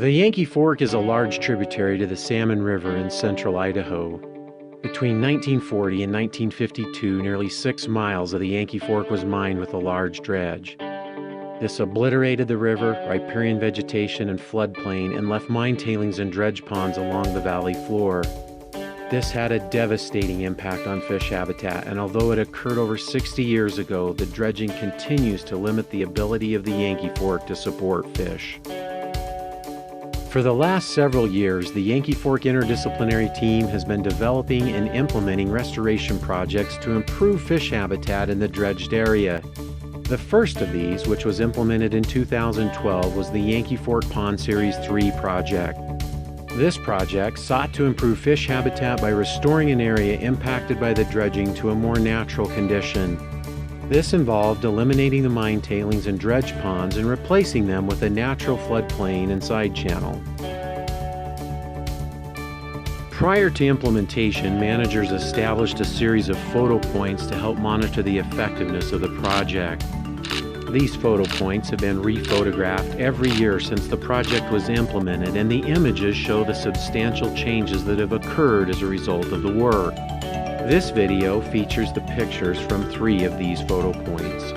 The Yankee Fork is a large tributary to the Salmon River in central Idaho. Between 1940 and 1952, nearly 6 miles of the Yankee Fork was mined with a large dredge. This obliterated the river, riparian vegetation, and floodplain and left mine tailings and dredge ponds along the valley floor. This had a devastating impact on fish habitat, and although it occurred over 60 years ago, the dredging continues to limit the ability of the Yankee Fork to support fish. For the last several years, the Yankee Fork interdisciplinary team has been developing and implementing restoration projects to improve fish habitat in the dredged area. The first of these, which was implemented in 2012, was the Yankee Fork Pond Series 3 project. This project sought to improve fish habitat by restoring an area impacted by the dredging to a more natural condition. This involved eliminating the mine tailings and dredge ponds and replacing them with a natural floodplain and side channel. Prior to implementation, managers established a series of photo points to help monitor the effectiveness of the project. These photo points have been re-photographed every year since the project was implemented, and the images show the substantial changes that have occurred as a result of the work. This video features the pictures from 3 of these photo points.